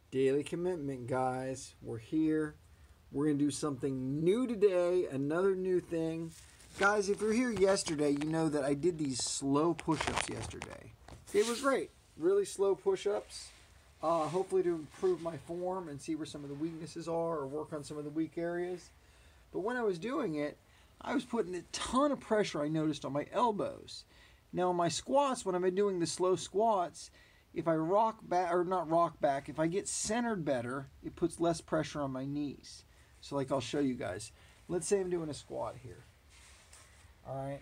Daily commitment, guys. We're here. We're going to do something new today, another new thing. Guys, if you're here yesterday, you know that I did these slow push-ups yesterday. It was great. Really slow push-ups. Hopefully to improve my form and see where some of the weaknesses are or work on some of the weak areas. But when I was doing it, I was putting a ton of pressure, I noticed, on my elbows. Now, in my squats, when I'm doing the slow squats, if I rock back, or not rock back, if I get centered better, it puts less pressure on my knees. So like I'll show you guys. Let's say I'm doing a squat here. Alright.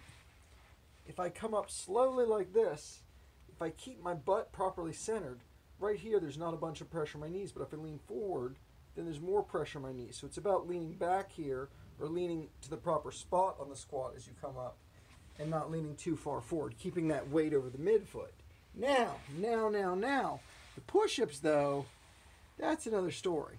If I come up slowly like this, if I keep my butt properly centered, right here there's not a bunch of pressure on my knees, but if I lean forward, then there's more pressure on my knees. So it's about leaning back here, or leaning to the proper spot on the squat as you come up, and not leaning too far forward, keeping that weight over the midfoot. Now, the push-ups though, that's another story.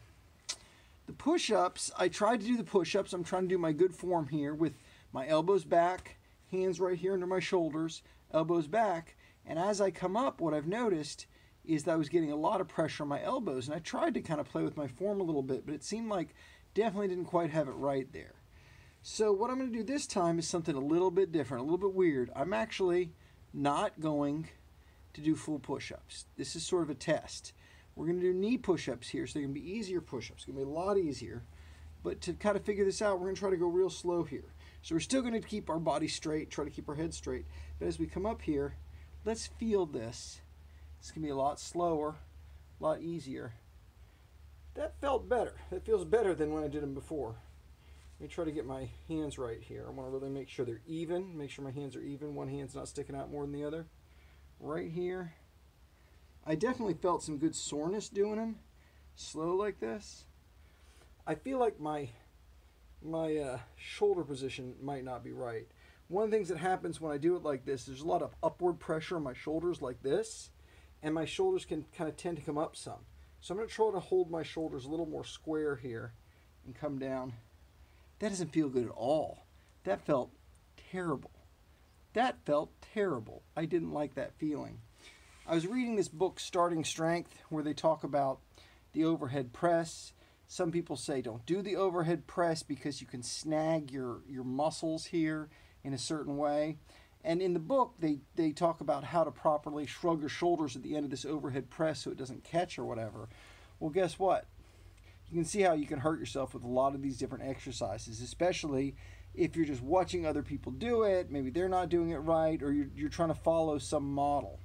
The push-ups, I tried to do the push-ups. I'm trying to do my good form here with my elbows back, hands right here under my shoulders, elbows back. And as I come up, what I've noticed is that I was getting a lot of pressure on my elbows. And I tried to kind of play with my form a little bit, but it seemed like definitely didn't quite have it right there. So what I'm going to do this time is something a little bit different, a little bit weird. I'm actually not going to do full push-ups. This is sort of a test. We're going to do knee push-ups here, so they're going to be easier push-ups. It's going to be a lot easier. But to kind of figure this out, we're going to try to go real slow here. So we're still going to keep our body straight, try to keep our head straight. But as we come up here, let's feel this. It's going to be a lot slower, a lot easier. That felt better. That feels better than when I did them before. Let me try to get my hands right here. I want to really make sure they're even, make sure my hands are even. One hand's not sticking out more than the other. Right here. I definitely felt some good soreness doing them slow like this. I feel like my shoulder position might not be right. One of the things that happens when I do it like this, there's a lot of upward pressure on my shoulders like this, and my shoulders can kind of tend to come up some. So I'm going to try to hold my shoulders a little more square here and come down. That doesn't feel good at all. That felt terrible. That felt terrible. I didn't like that feeling. I was reading this book, Starting Strength, where they talk about the overhead press. Some people say don't do the overhead press because you can snag your muscles here in a certain way. And in the book, they talk about how to properly shrug your shoulders at the end of this overhead press so it doesn't catch or whatever. Well, guess what? You can see how you can hurt yourself with a lot of these different exercises, especially if you're just watching other people do it. Maybe they're not doing it right, or you're trying to follow some model.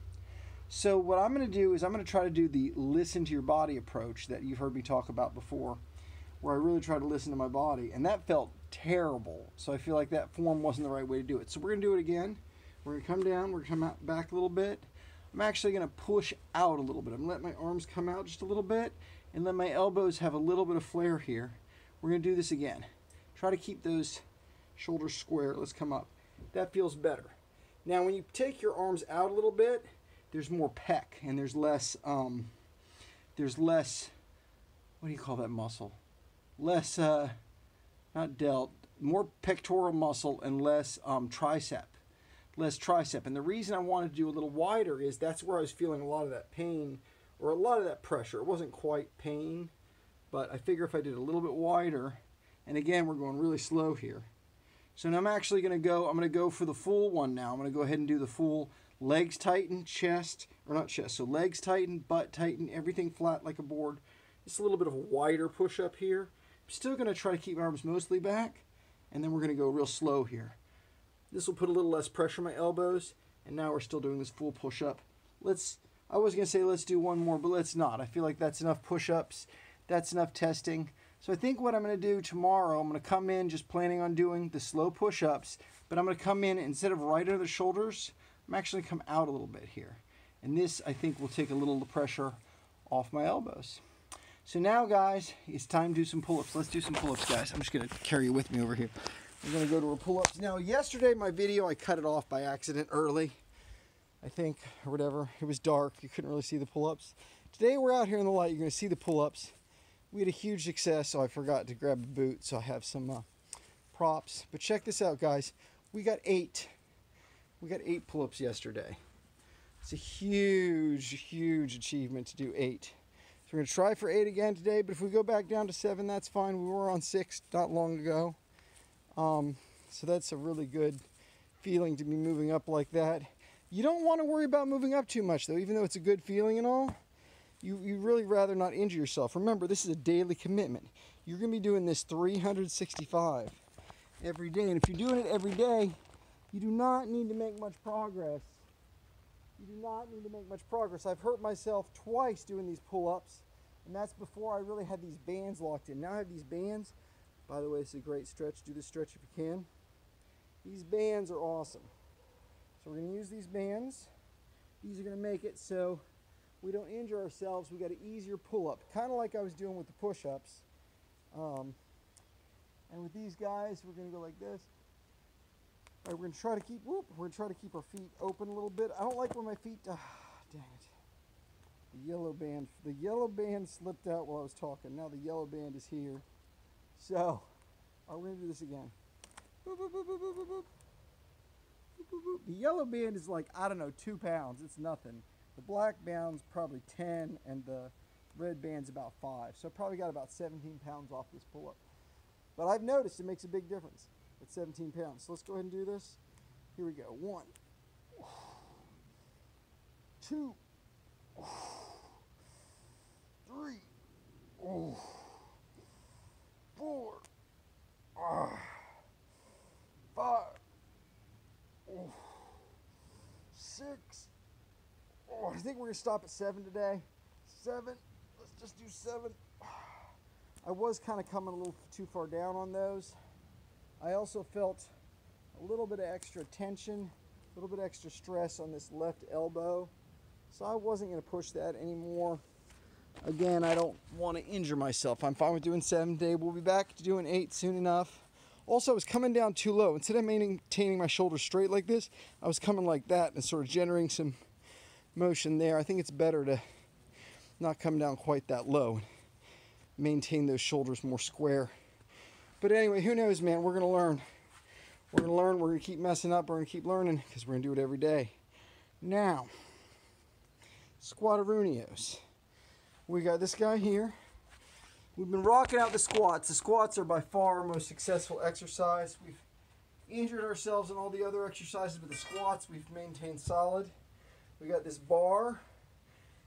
So what I'm going to do is I'm going to try to do the listen to your body approach that you've heard me talk about before, where I really try to listen to my body, and that felt terrible. So I feel like that form wasn't the right way to do it. So we're going to do it again. We're going to come down, we're going to come out back a little bit. I'm actually going to push out a little bit. I'm going to let my arms come out just a little bit and let my elbows have a little bit of flare here. We're going to do this again. Try to keep those shoulders square. Let's come up. That feels better. Now when you take your arms out a little bit, there's more pec and there's less, what do you call that muscle? Less, not delt, more pectoral muscle and less tricep. Less tricep. And the reason I wanted to do a little wider is that's where I was feeling a lot of that pain or a lot of that pressure. It wasn't quite pain, but I figure if I did a little bit wider, and again, we're going really slow here. So now I'm actually going to go for the full one now. I'm going to go ahead and do the full legs tighten, chest, or not chest, so legs tighten, butt tighten, everything flat like a board. Just a little bit of a wider push up here. I'm still going to try to keep my arms mostly back, and then we're going to go real slow here. This will put a little less pressure on my elbows, and now we're still doing this full push up. I was going to say let's do one more, but let's not. I feel like that's enough push-ups. That's enough testing. So I think what I'm going to do tomorrow, I'm going to come in just planning on doing the slow push-ups, but I'm going to come in, instead of right under the shoulders, I'm actually come out a little bit here. And this, I think, will take a little of the pressure off my elbows. So now, guys, it's time to do some pull-ups. Let's do some pull-ups, guys. I'm just going to carry you with me over here. We're going to go to our pull-ups. Now, yesterday, my video, I cut it off by accident early, I think, or whatever. It was dark. You couldn't really see the pull-ups. Today, we're out here in the light. You're going to see the pull-ups. We had a huge success, so I forgot to grab a boot, so I have some props. But check this out, guys. We got 8 pull-ups yesterday. It's a huge, huge achievement to do 8. we're going to try for 8 again today, but if we go back down to 7, that's fine. We were on 6 not long ago. So that's a really good feeling to be moving up like that. You don't want to worry about moving up too much though, even though it's a good feeling and all. You really rather not injure yourself. Remember, this is a daily commitment. You're going to be doing this 365 every day. And if you're doing it every day, you do not need to make much progress. You do not need to make much progress. I've hurt myself twice doing these pull-ups, and that's before I really had these bands locked in. Now I have these bands. By the way, it's a great stretch. Do this stretch if you can. These bands are awesome. So we're going to use these bands. These are going to make it so we don't injure ourselves. We got an easier pull-up, kind of like I was doing with the push-ups. And with these guys, we're going to go like this. All right, we're going to try to keep. We're going to try to keep our feet open a little bit. I don't like when my feet. Dang it! The yellow band. The yellow band slipped out while I was talking. Now the yellow band is here. So, all right, we're going to do this again. Boop, boop, boop, boop, boop, boop, boop. Boop, boop, boop. The yellow band is like, I don't know, 2 pounds. It's nothing. The black band's probably 10, and the red band's about 5. So I probably got about 17 pounds off this pull-up. But I've noticed it makes a big difference at 17 pounds. So let's go ahead and do this. Here we go. 1, 2, 3, 4, 5, 6. I think we're going to stop at 7 today. 7. Let's just do 7. I was kind of coming a little too far down on those. I also felt a little bit of extra tension, a little bit extra stress on this left elbow. So I wasn't going to push that anymore. Again, I don't want to injure myself. I'm fine with doing 7 today. We'll be back to doing 8 soon enough. Also, I was coming down too low. Instead of maintaining my shoulders straight like this, I was coming like that and sort of generating some motion there. I think it's better to not come down quite that low. Maintain those shoulders more square. But anyway, who knows, man? We're going to learn. We're going to learn. We're going to keep messing up. We're going to keep learning because we're going to do it every day. Now, squat-a-roonios. We got this guy here. We've been rocking out the squats. The squats are by far our most successful exercise. We've injured ourselves in all the other exercises, but the squats we've maintained solid. We got this bar.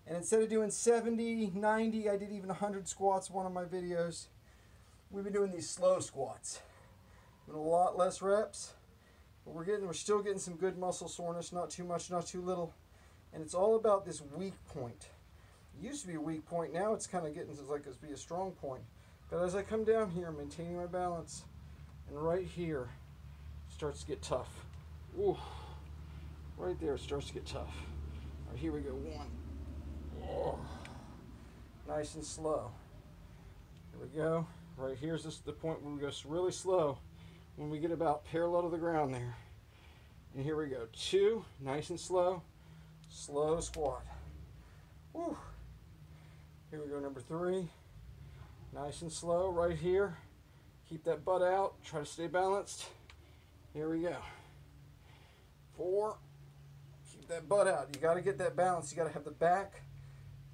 And instead of doing 70, 90, I did even 100 squats in one of my videos. We've been doing these slow squats. Doing a lot less reps, but we're still getting some good muscle soreness, not too much, not too little. And it's all about this weak point. It used to be a weak point, now it's kind of getting like it's be a strong point. But as I come down here, I'm maintaining my balance, and right here it starts to get tough. Ooh, right there it starts to get tough. All right, here we go. 1. Oh, nice and slow. Here we go. Right here's the point where we go really slow when we get about parallel to the ground there. And here we go. 2, nice and slow. Slow squat. Woo. Here we go, number 3. Nice and slow right here. Keep that butt out. Try to stay balanced. Here we go. 4. Keep that butt out. You got to get that balance. You got to have the back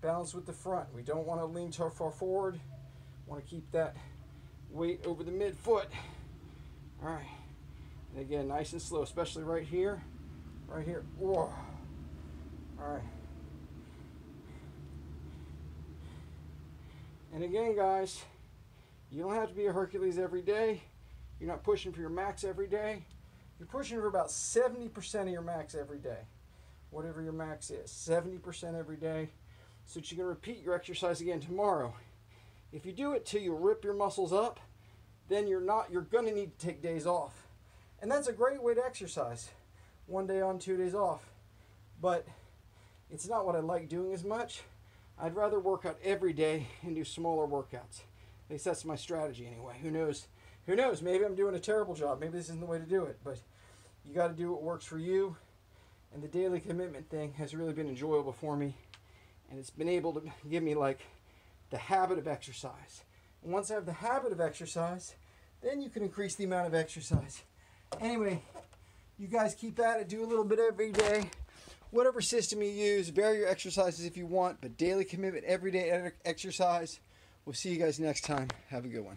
balance with the front. We don't want to lean too far forward. Want to keep that weight over the midfoot. All right. And again, nice and slow, especially right here. Right here. Whoa. All right. And again, guys, you don't have to be a Hercules every day. You're not pushing for your max every day. You're pushing for about 70% of your max every day. Whatever your max is. 70% every day. So that you can repeat your exercise again tomorrow. If you do it till you rip your muscles up, then you're going to need to take days off. And that's a great way to exercise. 1 day on, 2 days off. But it's not what I like doing as much. I'd rather work out every day and do smaller workouts. At least that's my strategy anyway. Who knows? Who knows? Maybe I'm doing a terrible job. Maybe this isn't the way to do it. But you got to do what works for you. And the daily commitment thing has really been enjoyable for me. And it's been able to give me like the habit of exercise. And once I have the habit of exercise, then you can increase the amount of exercise. Anyway, you guys keep at it. Do a little bit every day. Whatever system you use, vary your exercises if you want, but daily commitment, everyday exercise. We'll see you guys next time. Have a good one.